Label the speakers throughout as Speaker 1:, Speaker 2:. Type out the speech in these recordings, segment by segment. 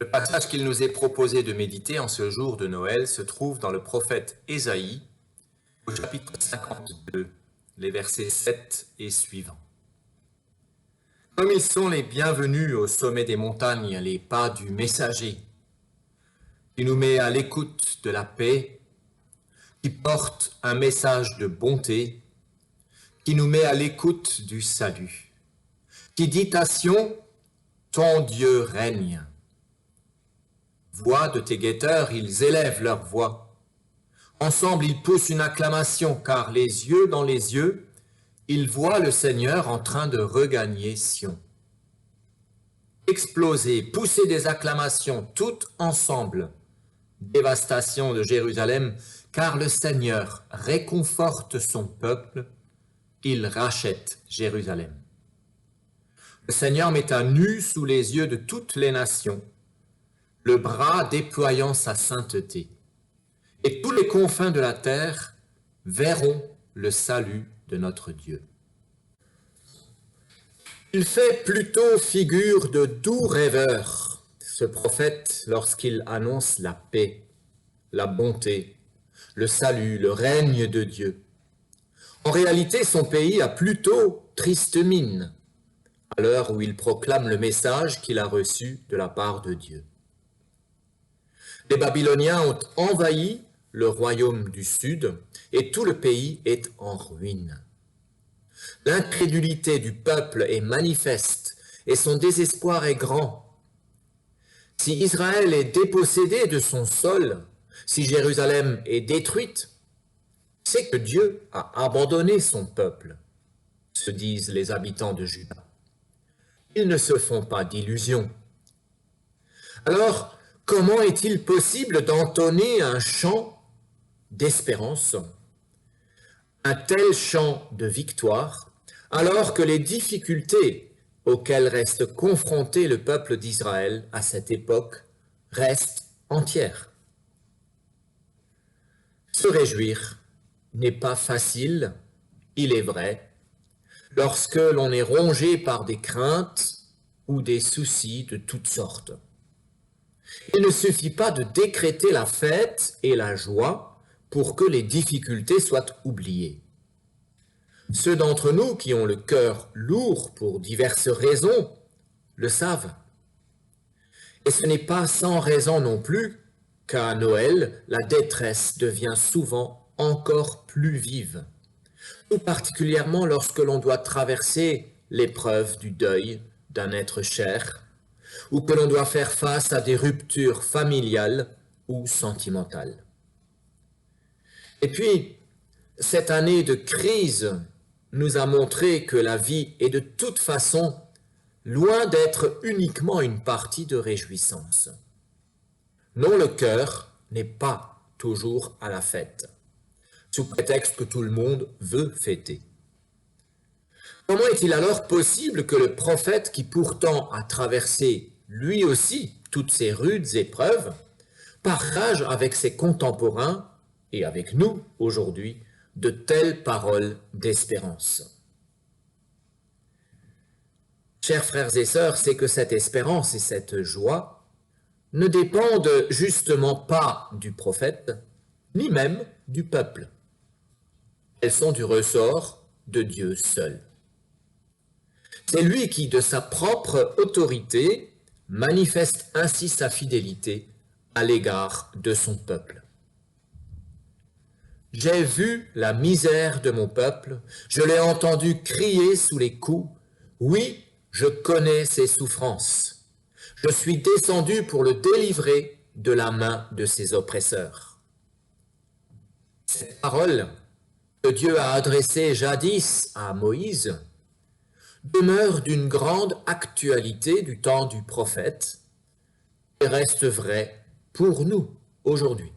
Speaker 1: Le passage qu'il nous est proposé de méditer en ce jour de Noël se trouve dans le prophète Ésaïe, au chapitre 52, les versets 7 et suivants. Comme ils sont les bienvenus au sommet des montagnes, les pas du messager, qui nous met à l'écoute de la paix, qui porte un message de bonté, qui nous met à l'écoute du salut, qui dit à Sion, ton Dieu règne. Voix de tes guetteurs, ils élèvent leur voix. Ensemble, ils poussent une acclamation, car les yeux dans les yeux, ils voient le Seigneur en train de regagner Sion. Exploser, pousser des acclamations, toutes ensemble. Dévastation de Jérusalem, car le Seigneur réconforte son peuple, il rachète Jérusalem. Le Seigneur met à nu sous les yeux de toutes les nations, le bras déployant sa sainteté. Et tous les confins de la terre verront le salut de notre Dieu. Il fait plutôt figure de doux rêveur, ce prophète, lorsqu'il annonce la paix, la bonté, le salut, le règne de Dieu. En réalité, son pays a plutôt triste mine, à l'heure où il proclame le message qu'il a reçu de la part de Dieu. Les Babyloniens ont envahi le royaume du Sud et tout le pays est en ruine. L'incrédulité du peuple est manifeste et son désespoir est grand. Si Israël est dépossédé de son sol, si Jérusalem est détruite, c'est que Dieu a abandonné son peuple, se disent les habitants de Juda. Ils ne se font pas d'illusions. Alors, comment est-il possible d'entonner un chant d'espérance, un tel chant de victoire, alors que les difficultés auxquelles reste confronté le peuple d'Israël à cette époque restent entières? Se réjouir n'est pas facile, il est vrai, lorsque l'on est rongé par des craintes ou des soucis de toutes sortes. Il ne suffit pas de décréter la fête et la joie pour que les difficultés soient oubliées. Ceux d'entre nous qui ont le cœur lourd pour diverses raisons le savent. Et ce n'est pas sans raison non plus qu'à Noël, la détresse devient souvent encore plus vive, tout particulièrement lorsque l'on doit traverser l'épreuve du deuil d'un être cher, ou que l'on doit faire face à des ruptures familiales ou sentimentales. Et puis, cette année de crise nous a montré que la vie est de toute façon loin d'être uniquement une partie de réjouissance. Non, le cœur n'est pas toujours à la fête, sous prétexte que tout le monde veut fêter. Comment est-il alors possible que le prophète, qui pourtant a traversé lui aussi toutes ces rudes épreuves, partage avec ses contemporains et avec nous aujourd'hui de telles paroles d'espérance? Chers frères et sœurs, c'est que cette espérance et cette joie ne dépendent justement pas du prophète, ni même du peuple. Elles sont du ressort de Dieu seul. C'est lui qui, de sa propre autorité, manifeste ainsi sa fidélité à l'égard de son peuple. J'ai vu la misère de mon peuple, je l'ai entendu crier sous les coups, oui, je connais ses souffrances. Je suis descendu pour le délivrer de la main de ses oppresseurs. Cette parole que Dieu a adressée jadis à Moïse demeure d'une grande actualité du temps du prophète et reste vraie pour nous aujourd'hui.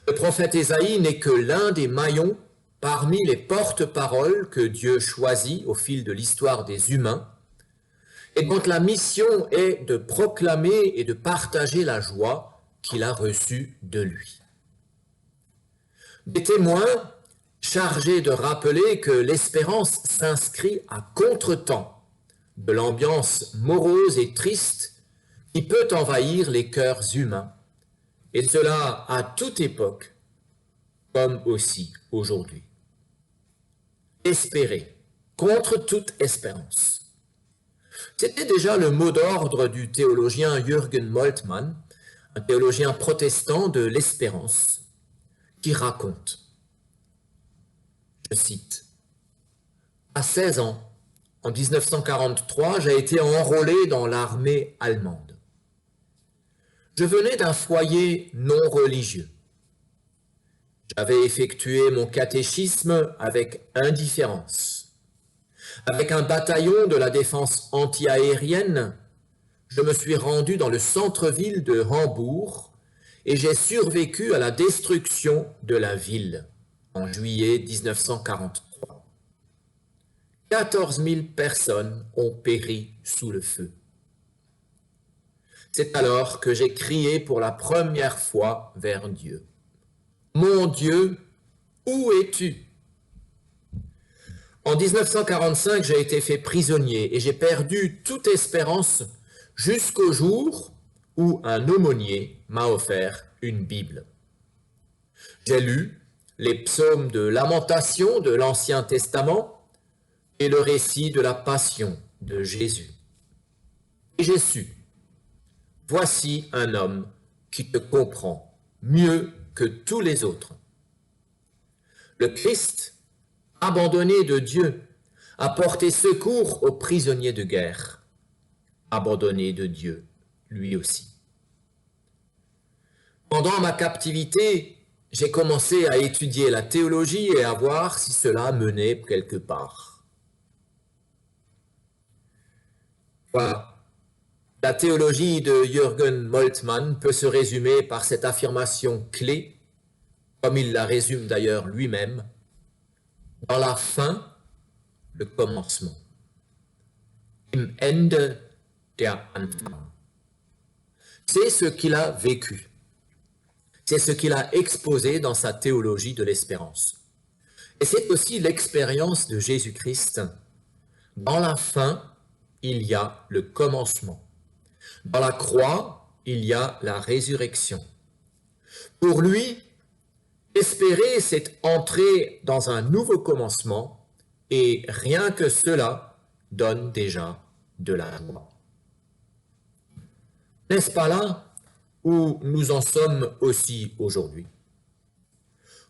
Speaker 1: Le prophète Ésaïe n'est que l'un des maillons parmi les porte-paroles que Dieu choisit au fil de l'histoire des humains et dont la mission est de proclamer et de partager la joie qu'il a reçue de lui. Des témoins chargés de rappeler que l'espérance s'inscrit à contretemps de l'ambiance morose et triste qui peut envahir les cœurs humains, et cela à toute époque, comme aussi aujourd'hui. Espérer, contre toute espérance. C'était déjà le mot d'ordre du théologien Jürgen Moltmann, un théologien protestant de l'espérance, qui raconte, je cite, « À 16 ans, en 1943, j'ai été enrôlé dans l'armée allemande. Je venais d'un foyer non religieux. J'avais effectué mon catéchisme avec indifférence. Avec un bataillon de la défense antiaérienne, je me suis rendu dans le centre-ville de Hambourg et j'ai survécu à la destruction de la ville en juillet 1943. 14 000 personnes ont péri sous le feu. C'est alors que j'ai crié pour la première fois vers Dieu. Mon Dieu, où es-tu? En 1945, j'ai été fait prisonnier et j'ai perdu toute espérance jusqu'au jour où un aumônier m'a offert une Bible. J'ai lu les psaumes de lamentation de l'Ancien Testament et le récit de la passion de Jésus. Et j'ai su, voici un homme qui te comprend mieux que tous les autres. Le Christ, abandonné de Dieu, a porté secours aux prisonniers de guerre, abandonné de Dieu, lui aussi. Pendant ma captivité, j'ai commencé à étudier la théologie et à voir si cela menait quelque part. Voilà. La théologie de Jürgen Moltmann peut se résumer par cette affirmation clé, comme il la résume d'ailleurs lui-même, dans la fin, le commencement. Im Ende der Anfang. C'est ce qu'il a vécu. C'est ce qu'il a exposé dans sa théologie de l'espérance. Et c'est aussi l'expérience de Jésus-Christ. Dans la fin, il y a le commencement. Dans la croix, il y a la résurrection. Pour lui, espérer, c'est entrer dans un nouveau commencement, et rien que cela donne déjà de la joie. N'est-ce pas là où nous en sommes aussi aujourd'hui?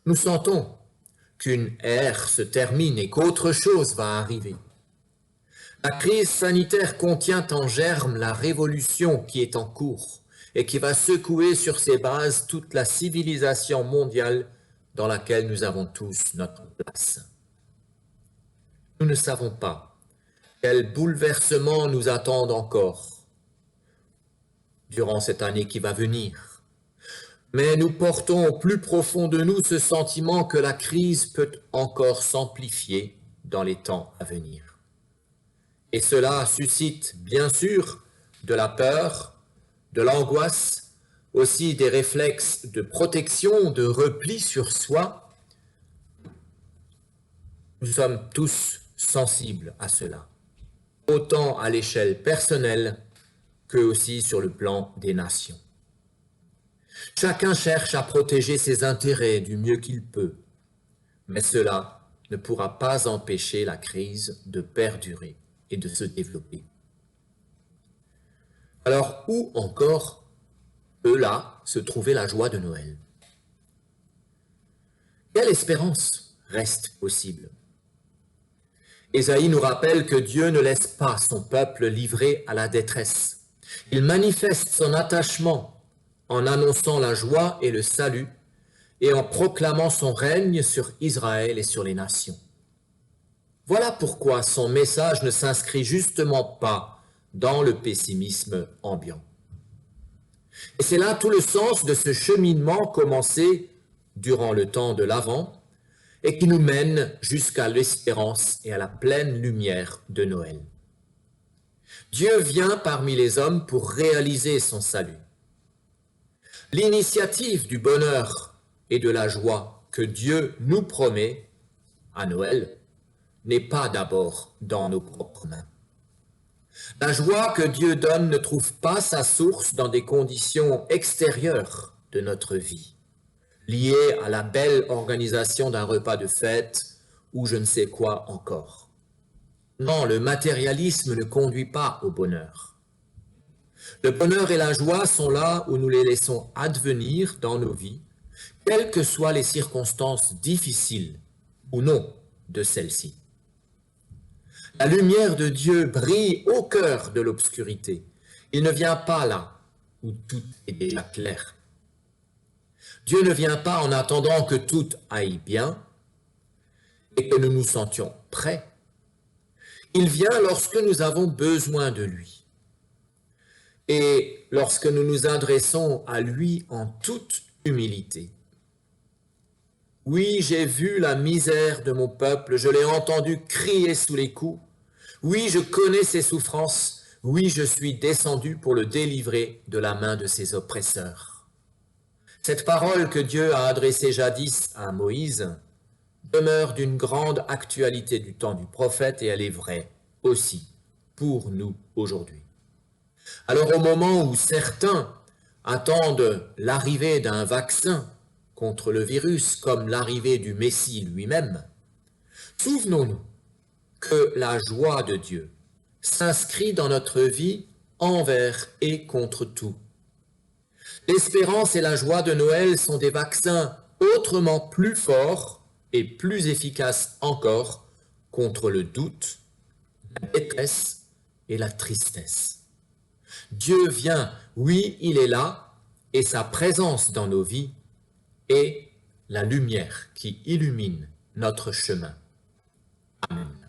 Speaker 1: Nous sentons qu'une ère se termine et qu'autre chose va arriver. La crise sanitaire contient en germe la révolution qui est en cours et qui va secouer sur ses bases toute la civilisation mondiale dans laquelle nous avons tous notre place. Nous ne savons pas quels bouleversements nous attendent encore durant cette année qui va venir. Mais nous portons au plus profond de nous ce sentiment que la crise peut encore s'amplifier dans les temps à venir. Et cela suscite, bien sûr, de la peur, de l'angoisse, aussi des réflexes de protection, de repli sur soi. Nous sommes tous sensibles à cela, autant à l'échelle personnelle que aussi sur le plan des nations. Chacun cherche à protéger ses intérêts du mieux qu'il peut, mais cela ne pourra pas empêcher la crise de perdurer et de se développer. Alors, où encore peut là se trouver la joie de Noël? Quelle espérance reste possible? Ésaïe nous rappelle que Dieu ne laisse pas son peuple livré à la détresse. Il manifeste son attachement en annonçant la joie et le salut et en proclamant son règne sur Israël et sur les nations. Voilà pourquoi son message ne s'inscrit justement pas dans le pessimisme ambiant. Et c'est là tout le sens de ce cheminement commencé durant le temps de l'Avent et qui nous mène jusqu'à l'espérance et à la pleine lumière de Noël. Dieu vient parmi les hommes pour réaliser son salut. L'initiative du bonheur et de la joie que Dieu nous promet à Noël n'est pas d'abord dans nos propres mains. La joie que Dieu donne ne trouve pas sa source dans des conditions extérieures de notre vie, liées à la belle organisation d'un repas de fête ou je ne sais quoi encore. Non, le matérialisme ne conduit pas au bonheur. Le bonheur et la joie sont là où nous les laissons advenir dans nos vies, quelles que soient les circonstances difficiles ou non de celles-ci. La lumière de Dieu brille au cœur de l'obscurité. Il ne vient pas là où tout est déjà clair. Dieu ne vient pas en attendant que tout aille bien et que nous nous sentions prêts. Il vient lorsque nous avons besoin de lui et lorsque nous nous adressons à lui en toute humilité. Oui, j'ai vu la misère de mon peuple, je l'ai entendu crier sous les coups. Oui, je connais ses souffrances. Oui, je suis descendu pour le délivrer de la main de ses oppresseurs. Cette parole que Dieu a adressée jadis à Moïse demeure d'une grande actualité du temps du prophète et elle est vraie aussi pour nous aujourd'hui. Alors au moment où certains attendent l'arrivée d'un vaccin contre le virus comme l'arrivée du Messie lui-même, souvenons-nous que la joie de Dieu s'inscrit dans notre vie envers et contre tout. L'espérance et la joie de Noël sont des vaccins autrement plus forts et plus efficaces encore contre le doute, la détresse et la tristesse. Dieu vient, oui, il est là, et sa présence dans nos vies est la lumière qui illumine notre chemin. Amen.